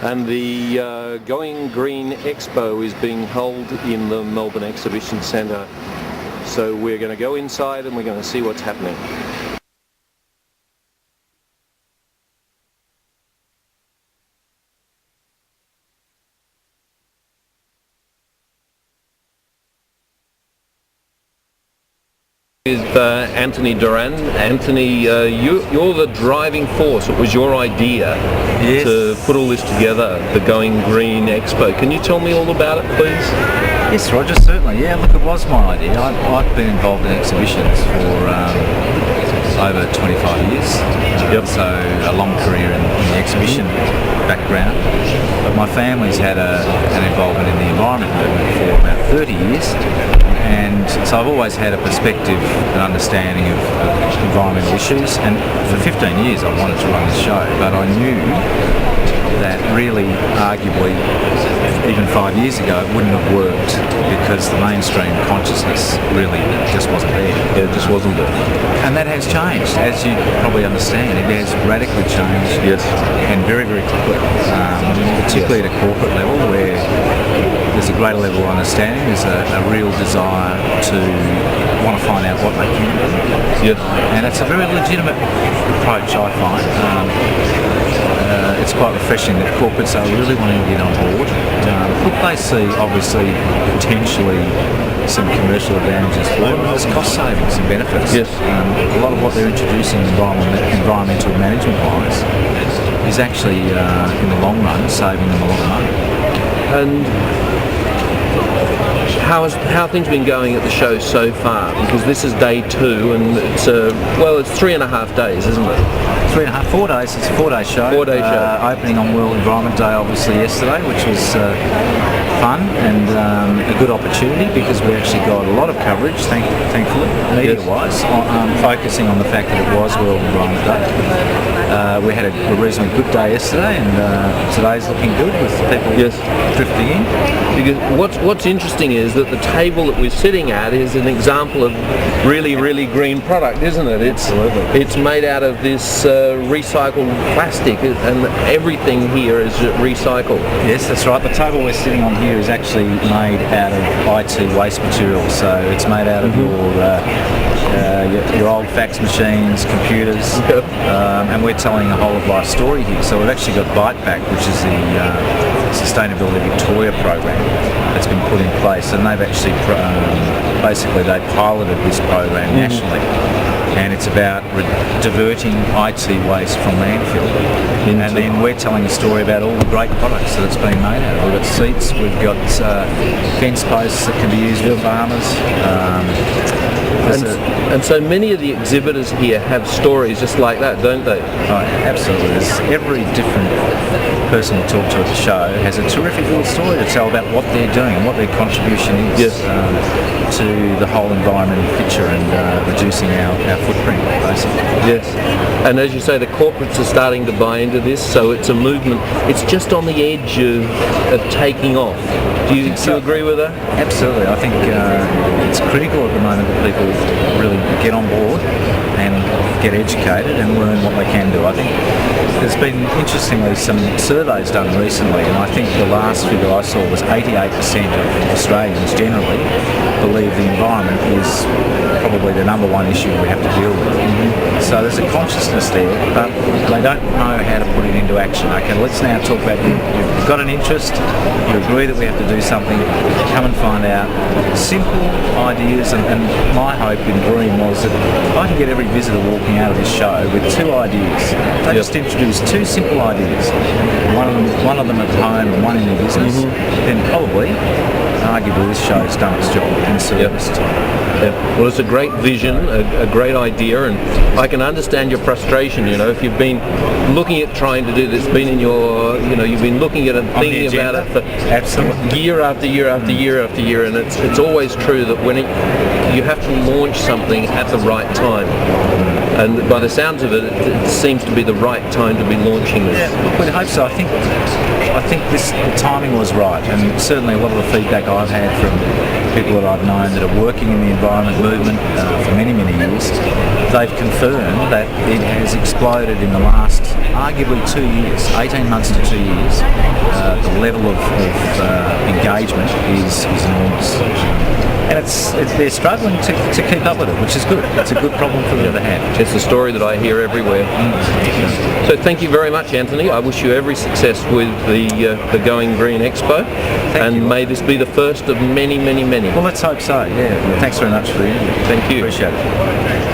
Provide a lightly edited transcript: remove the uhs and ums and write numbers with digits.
and the Going Green Expo is being held in the Melbourne Exhibition Centre. So we're going to go inside and we're going to see what's happening. With Anthony Doran. Anthony, you're the driving force. It was your idea to put all this together, the Going Green Expo. Can you tell me all about it, please? Yes, Roger, certainly. Yeah, look, it was my idea. I've been involved in exhibitions for over 25 years, so a long career in the exhibition background. But my family's had an involvement in the environment movement for about 30 years. And so I've always had a perspective and understanding of environmental issues, and for 15 years I wanted to run the show, but I knew that really, arguably, even 5 years ago, it wouldn't have worked because the mainstream consciousness really just wasn't there. Yeah, it just wasn't there. And that has changed, as you probably understand. It has radically changed, and very, very quickly, particularly at a corporate level where there's a greater level of understanding, there's a real desire to want to find out what they can do. And it's a very legitimate approach, I find. It's quite refreshing that corporates are really wanting to get on board. Look, they see, obviously, potentially some commercial advantages for them. There's cost savings and benefits. A lot of what they're introducing environmental management-wise is actually, in the long run, saving them a lot of money. And how have things been going at the show so far? Because this is day 2, and it's 3.5 days, isn't it? 4 days. It's a 4-day show. 4-day show. Opening on World Environment Day, obviously, yesterday, which was fun and a good opportunity because we actually got a lot of coverage, thankfully, media-wise, focusing on the fact that it was World Environment Day. We had a reasonably good day yesterday, and today's looking good with people drifting in. Because what's interesting is that the table that we're sitting at is an example of really, really green product, isn't it? It's made out of this recycled plastic, and everything here is recycled. Yes, that's right. The table we're sitting on here is actually made out of IT waste material, so it's made out of your old fax machines, computers, and we're telling a whole of life story here. So we've actually got Bite Back, which is the Sustainability Victoria program that's been put in place, and they've actually basically they piloted this program nationally, and it's about diverting IT waste from landfill. And then we're telling a story about all the great products that it's been made out of. We've got seats, we've got fence posts that can be used for farmers. And so many of the exhibitors here have stories just like that, don't they? Right, absolutely. Every different person you talk to at the show has a terrific little story to tell about what they're doing and what their contribution is to the whole environmental picture and reducing our footprint, basically. Yes. And as you say, the corporates are starting to buy into this, so it's a movement. It's just on the edge of taking off. Do you agree with that? Absolutely. I think it's critical at the moment that people really get on board and get educated and learn what they can do. I think there's been, interestingly, some surveys done recently, and I think the last figure I saw was 88% of Australians generally believe the environment is probably the number one issue we have to deal with. So there's a consciousness there, but they don't know how to put it into action. Okay, let's now talk about you've got an interest, you agree that we have to do something, come and find out. Simple ideas, and my hope and dream was that I can get every visitor walking out of this show with 2 ideas. They just introduce 2 simple ideas, one of them at home and one in their business, then probably, arguably, this show's done its job in service time. Well, it's a great vision, a great idea, and I can understand your frustration. If you've been looking at trying to do this, been in your, you've been looking at it, thinking about it for year after year after year after year, and it's always true that when you have to launch something at the right time. And by the sounds of it, it seems to be the right time to be launching this. Yeah, look, I hope so. I think the timing was right, and certainly a lot of the feedback I've had from people that I've known that are working in the environment movement for many, many years, they've confirmed that it has exploded in the last, arguably 2 years, 18 months to 2 years. The level of engagement is enormous. And they're struggling to keep up with it, which is good. It's a good problem for them to have. It's a story that I hear everywhere. So thank you very much, Anthony. I wish you every success with the Going Green Expo. Thank you. May this be the first of many, many, many. Well, let's hope so, yeah. Thanks very much for the interview. Thank you. Appreciate it.